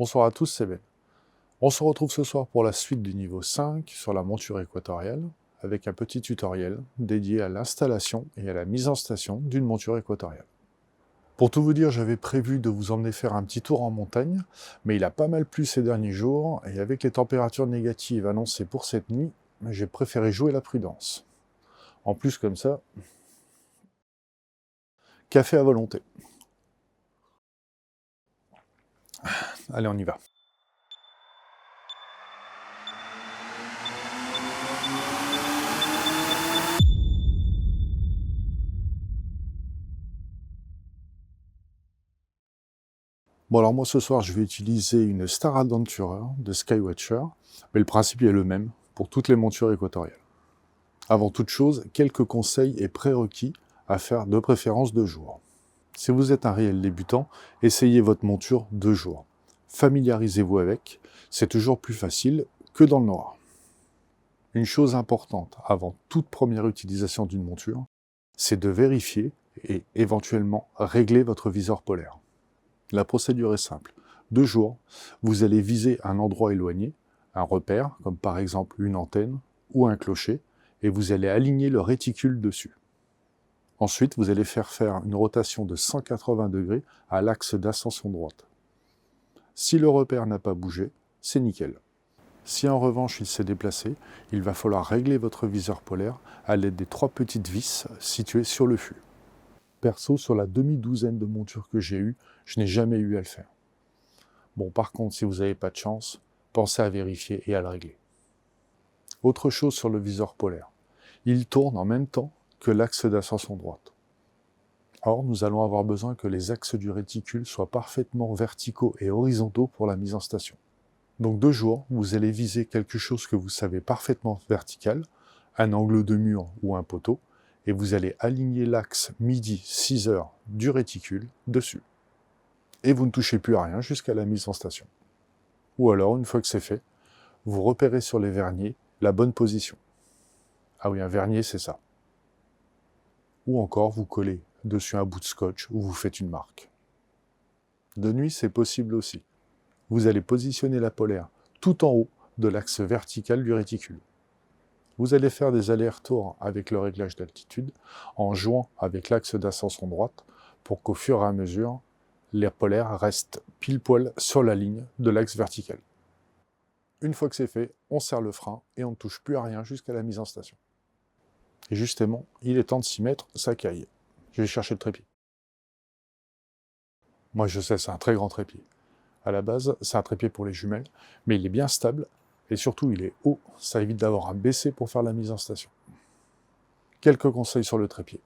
Bonsoir à tous, c'est Ben. On se retrouve ce soir pour la suite du niveau 5 sur la monture équatoriale, avec un petit tutoriel dédié à l'installation et à la mise en station d'une monture équatoriale. Pour tout vous dire, j'avais prévu de vous emmener faire un petit tour en montagne, mais il a pas mal plu ces derniers jours, et avec les températures négatives annoncées pour cette nuit, j'ai préféré jouer la prudence. En plus, comme ça, café à volonté. Allez, on y va. Bon alors moi ce soir je vais utiliser une Star Adventurer de Skywatcher, mais le principe est le même pour toutes les montures équatoriales. Avant toute chose, quelques conseils et prérequis à faire de préférence de jour. Si vous êtes un réel débutant, essayez votre monture de jour. Familiarisez-vous avec, c'est toujours plus facile que dans le noir. Une chose importante avant toute première utilisation d'une monture, c'est de vérifier et éventuellement régler votre viseur polaire. La procédure est simple. De jour, vous allez viser un endroit éloigné, un repère, comme par exemple une antenne ou un clocher, et vous allez aligner le réticule dessus. Ensuite, vous allez faire une rotation de 180 degrés à l'axe d'ascension droite. Si le repère n'a pas bougé, c'est nickel. Si en revanche il s'est déplacé, il va falloir régler votre viseur polaire à l'aide des 3 petites vis situées sur le fût. Perso, sur la demi-douzaine de montures que j'ai eues, je n'ai jamais eu à le faire. Bon, par contre, si vous n'avez pas de chance, pensez à vérifier et à le régler. Autre chose sur le viseur polaire. Il tourne en même temps que l'axe d'ascension droite. Or, nous allons avoir besoin que les axes du réticule soient parfaitement verticaux et horizontaux pour la mise en station. Donc de jour, vous allez viser quelque chose que vous savez parfaitement vertical, un angle de mur ou un poteau, et vous allez aligner l'axe midi 6 heures du réticule dessus. Et vous ne touchez plus à rien jusqu'à la mise en station. Ou alors, une fois que c'est fait, vous repérez sur les verniers la bonne position. Ah oui, un vernier, c'est ça. Ou encore, vous collez dessus un bout de scotch ou vous faites une marque. De nuit, c'est possible aussi. Vous allez positionner la polaire tout en haut de l'axe vertical du réticule. Vous allez faire des allers-retours avec le réglage d'altitude en jouant avec l'axe d'ascension droite pour qu'au fur et à mesure, les polaires restent pile poil sur la ligne de l'axe vertical. Une fois que c'est fait, on serre le frein et on ne touche plus à rien jusqu'à la mise en station. Et justement, il est temps de s'y mettre, ça caille. Je vais chercher le trépied. Moi je sais, c'est un très grand trépied. À la base, c'est un trépied pour les jumelles, mais il est bien stable et surtout il est haut, ça évite d'avoir à baisser pour faire la mise en station. Quelques conseils sur le trépied.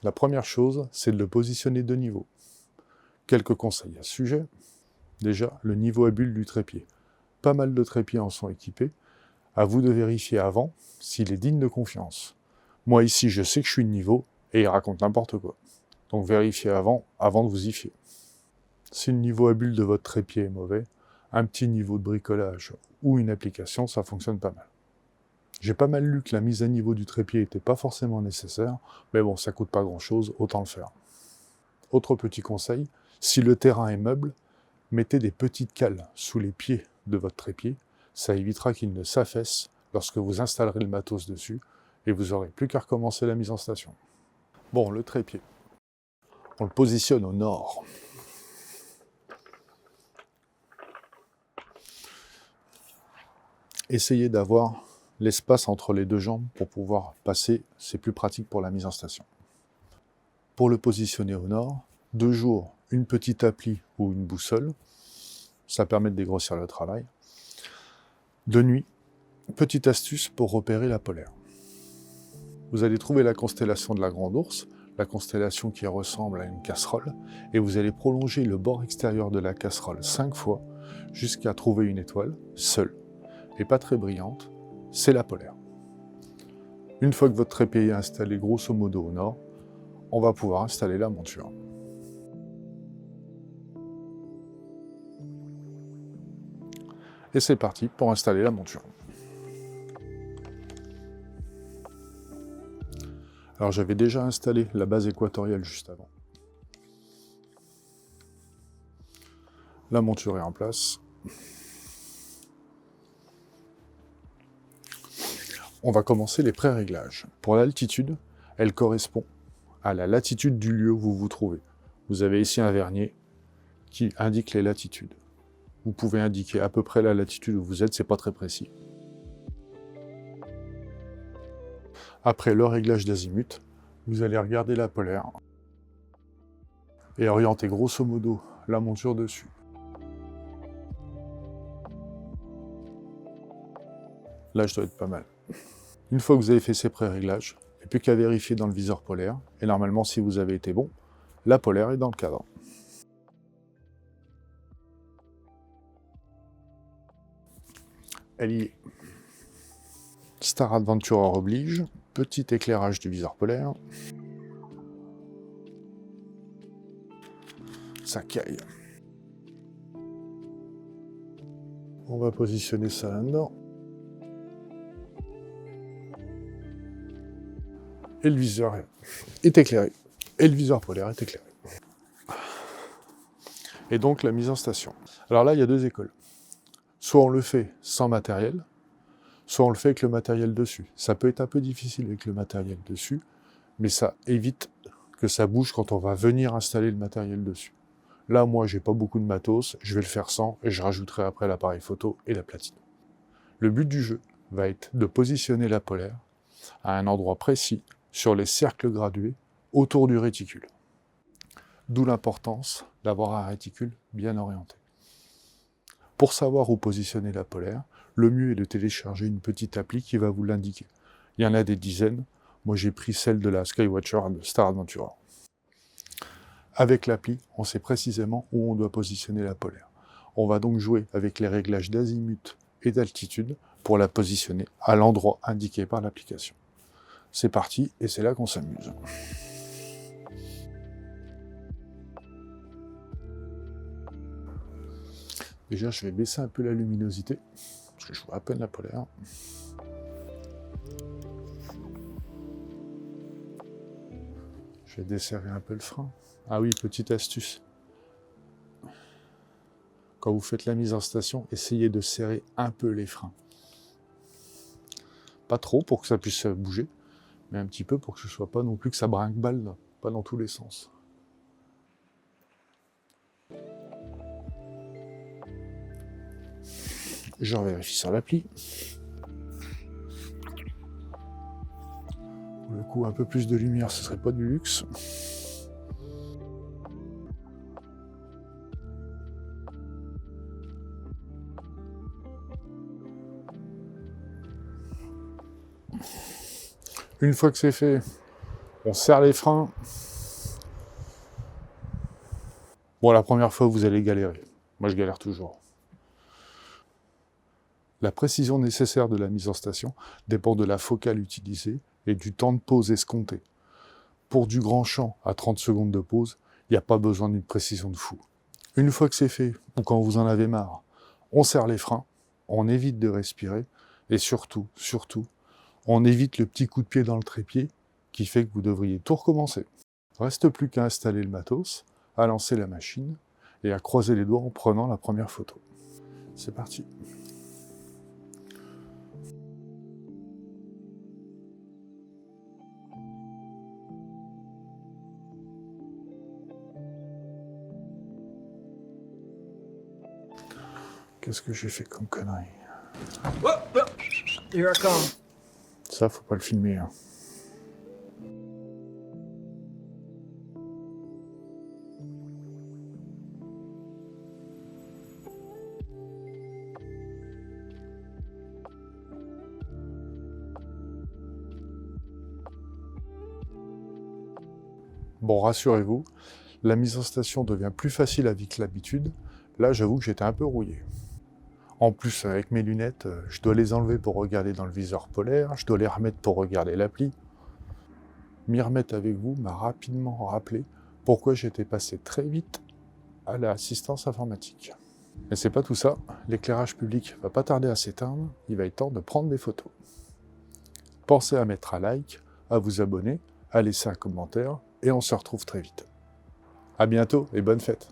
La première chose, c'est de le positionner de niveau. Quelques conseils à ce sujet. Déjà, le niveau à bulle du trépied. Pas mal de trépieds en sont équipés. À vous de vérifier avant s'il est digne de confiance. Moi ici, je sais que je suis de niveau et il raconte n'importe quoi. Donc vérifiez avant de vous y fier. Si le niveau à bulle de votre trépied est mauvais, un petit niveau de bricolage ou une application, ça fonctionne pas mal. J'ai pas mal lu que la mise à niveau du trépied n'était pas forcément nécessaire, mais bon, ça coûte pas grand-chose, autant le faire. Autre petit conseil, si le terrain est meuble, mettez des petites cales sous les pieds de votre trépied, ça évitera qu'il ne s'affaisse lorsque vous installerez le matos dessus, et vous n'aurez plus qu'à recommencer la mise en station. Bon, le trépied. On le positionne au nord. Essayez d'avoir l'espace entre les deux jambes pour pouvoir passer, c'est plus pratique pour la mise en station. Pour le positionner au nord, de jour, une petite appli ou une boussole, ça permet de dégrossir le travail. De nuit, petite astuce pour repérer la polaire. Vous allez trouver la constellation de la Grande Ourse, la constellation qui ressemble à une casserole, et vous allez prolonger le bord extérieur de la casserole 5 fois jusqu'à trouver une étoile, seule, et pas très brillante, c'est la polaire. Une fois que votre trépied est installé grosso modo au nord, on va pouvoir installer la monture. Et c'est parti pour installer la monture. Alors j'avais déjà installé la base équatoriale juste avant. La monture est en place. On va commencer les pré-réglages. Pour l'altitude, elle correspond à la latitude du lieu où vous vous trouvez. Vous avez ici un vernier qui indique les latitudes. Vous pouvez indiquer à peu près la latitude où vous êtes, c'est pas très précis. Après le réglage d'azimut, vous allez regarder la polaire et orienter grosso modo la monture dessus. Là, je dois être pas mal. Une fois que vous avez fait ces pré-réglages, il n'y a plus qu'à vérifier dans le viseur polaire. Et normalement, si vous avez été bon, la polaire est dans le cadre. Elle y est. Star Adventurer oblige. Petit éclairage du viseur polaire. Ça caille. On va positionner ça là-dedans. Et le viseur est éclairé. Et le viseur polaire est éclairé. Et donc la mise en station. Alors là, il y a deux écoles. Soit on le fait sans matériel, soit on le fait avec le matériel dessus. Ça peut être un peu difficile avec le matériel dessus, mais ça évite que ça bouge quand on va venir installer le matériel dessus. Là, moi, j'ai pas beaucoup de matos, je vais le faire sans, et je rajouterai après l'appareil photo et la platine. Le but du jeu va être de positionner la polaire à un endroit précis sur les cercles gradués autour du réticule. D'où l'importance d'avoir un réticule bien orienté. Pour savoir où positionner la polaire, le mieux est de télécharger une petite appli qui va vous l'indiquer. Il y en a des dizaines, moi j'ai pris celle de la Skywatcher de Star Adventurer. Avec l'appli, on sait précisément où on doit positionner la polaire. On va donc jouer avec les réglages d'azimut et d'altitude pour la positionner à l'endroit indiqué par l'application. C'est parti, et c'est là qu'on s'amuse. Déjà, je vais baisser un peu la luminosité, parce que je vois à peine la polaire. Je vais desserrer un peu le frein. Ah oui, petite astuce. Quand vous faites la mise en station, essayez de serrer un peu les freins. Pas trop pour que ça puisse bouger, mais un petit peu pour que ce soit pas non plus que ça brinque-balle, pas dans tous les sens. Je vérifie sur l'appli. Pour le coup, un peu plus de lumière, ce serait pas du luxe. Une fois que c'est fait, on serre les freins. Bon, la première fois, vous allez galérer. Moi, je galère toujours. La précision nécessaire de la mise en station dépend de la focale utilisée et du temps de pause escompté. Pour du grand champ à 30 secondes de pause, il n'y a pas besoin d'une précision de fou. Une fois que c'est fait, ou quand vous en avez marre, on serre les freins, on évite de respirer, et surtout, on évite le petit coup de pied dans le trépied qui fait que vous devriez tout recommencer. Il ne reste plus qu'à installer le matos, à lancer la machine, et à croiser les doigts en prenant la première photo. C'est parti. Qu'est-ce que j'ai fait comme connerie? Here I come. Ça, faut pas le filmer. Hein. Bon, rassurez-vous, la mise en station devient plus facile avec l'habitude. Là, j'avoue que j'étais un peu rouillé. En plus, avec mes lunettes, je dois les enlever pour regarder dans le viseur polaire, je dois les remettre pour regarder l'appli. M'y remettre avec vous m'a rapidement rappelé pourquoi j'étais passé très vite à l'assistance informatique. Mais c'est pas tout ça, l'éclairage public va pas tarder à s'éteindre, il va être temps de prendre des photos. Pensez à mettre un like, à vous abonner, à laisser un commentaire, et on se retrouve très vite. À bientôt et bonne fête!